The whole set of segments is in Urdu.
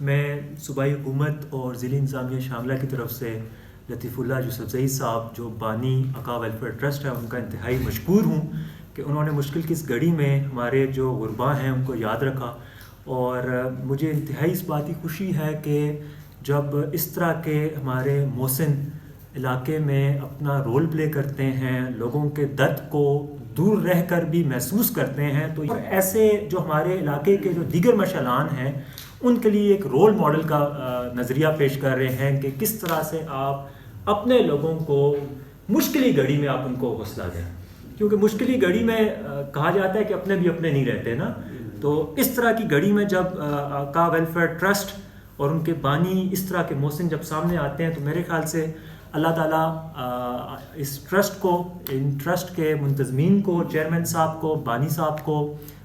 میں صوبائی حکومت اور ضلعی انتظامیہ شاملہ کی طرف سے لطیف اللہ یوسفزئی صاحب جو بانی عقا ویلفیئر ٹرسٹ ہے ان کا انتہائی مشکور ہوں کہ انہوں نے مشکل کی اس گھڑی میں ہمارے جو غربا ہیں ان کو یاد رکھا. اور مجھے انتہائی اس بات کی خوشی ہے کہ جب اس طرح کے ہمارے محسن علاقے میں اپنا رول پلے کرتے ہیں, لوگوں کے درد کو دور رہ کر بھی محسوس کرتے ہیں, تو ایسے جو ہمارے علاقے کے جو دیگر مشعلان ہیں ان کے لیے ایک رول ماڈل کا نظریہ پیش کر رہے ہیں کہ کس طرح سے آپ اپنے لوگوں کو مشکلی گھڑی میں آپ ان کو حوصلہ دیں, کیونکہ مشکلی گھڑی میں کہا جاتا ہے کہ اپنے بھی اپنے نہیں رہتے نا. تو اس طرح کی گھڑی میں جب عقا ویلفیئر ٹرسٹ اور ان کے بانی اس طرح کے محسن جب سامنے آتے ہیں تو میرے خیال سے اللہ تعالیٰ اس ٹرسٹ کو, ان ٹرسٹ کے منتظمین کو, چیئرمین صاحب کو, بانی صاحب کو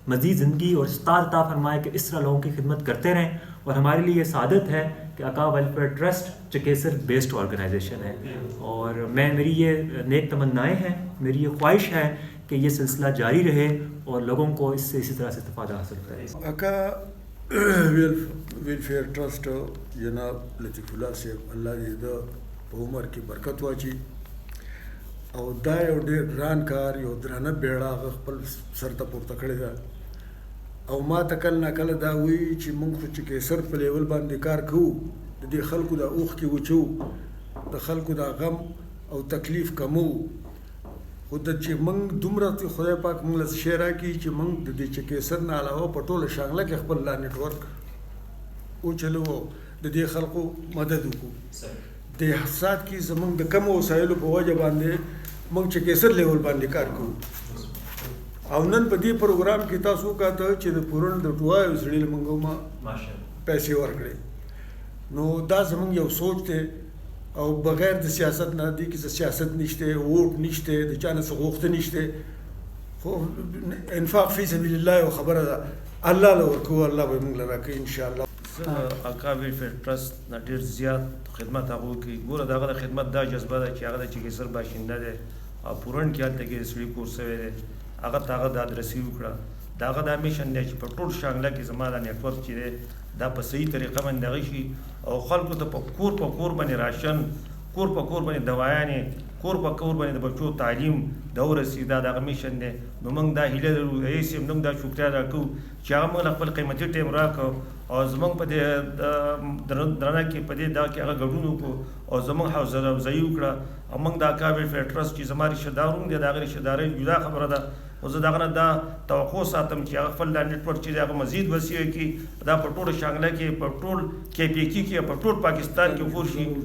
مزید زندگی اور استاد عطا فرمائے کہ اس طرح لوگوں کی خدمت کرتے رہیں. اور ہمارے لیے یہ سعادت ہے کہ عقا ویلفیئر ٹرسٹ چکیسر بیسڈ آرگنائزیشن ہے, اور میری یہ نیک تمنائیں ہیں, میری یہ خواہش ہے کہ یہ سلسلہ جاری رہے اور لوگوں کو اس سے اسی طرح سے استفادہ حاصل کرے. عقا ویلفیئر ٹرسٹ جناب لطیف اللہ صاحب اللہ دې د په عمر کې برکت واچي, او دا یو ډېر ګران کار, یو درانه بیړه هغه خپل سر ته پورته کړې ده. او ما ته کله نه کله دا وایي چې موږ خو چې کیسر په لیول باندې کار کوو, د دې خلکو د اوښکې وچو, د خلکو د غم او تکلیف کمو, خو د چې موږ دومره خدای پاک موږ له شی راکړي چې موږ د دې چې کیسر نه علاوه په ټوله شانګله کې خپل لا نیټورک وچلو, د دې خلکو مدد وکړو. د حساد کې زمونږ د کم وسایلو په وجه باندې موږ چې کیسر لیول باندې کار کوو. او نن په دې پروګرام کې تاسو وکاته چې د پورن د ټوایو سړي له موږ ما پیسې ورکړې, نو دا زمونږ یو سوچ دی. او بغیر د سیاست نه دی کې سیاست نشته, ووټ نشته, د چا نه څه غوښته نشته, خو انفاق فی سبیل الله یو خبره ده, الله له ورکوو, الله به موږ له راکوي انشاءالله. عقا ویلفیئر ټرسټ نه ډېر زیات خدمت هغه کوي. ګوره د هغه د خدمت دا جذبه ده چې هغه د چکیسر باشنده دی او پورن کې هلته کې سړي کور شوی دی, هغه ته هغه د ادرسي وکړه. د هغه دا میشن دی چې په ټول شانګله کې زما دا نیټورک چې دی دا په صحیح طریقه باندې دغه شي, او خلکو ته په کور باندې راشن, کور په کور باندې دوايانې, کور په کور باندې د بچو تعلیم د ورسي. دا دغه میشن دی. نو موږ دا هیله لرو, رئیس صاحب موږ دا شکریا ادا کوو چې هغه موږ خپل قیمتي ټایم راکړو او زمونږ په دې درنه کې په دې دا کې هغه ګډون وکړو او زمونږ حوصله افزایي وکړه. او موږ د عقا ویلفیئر ټرسټ چې زما رشته دار هم دی, د هغې رشته دارۍ جدا خبره ده, خو زه د هغه نه دا توقع ساتم چې هغه خپل دا نیټورک چې دی هغه مزید وسیع کړي, دا په ټوله شانګله کې, په ټول KPK کې, په ټول پاکستان کې خپور شي.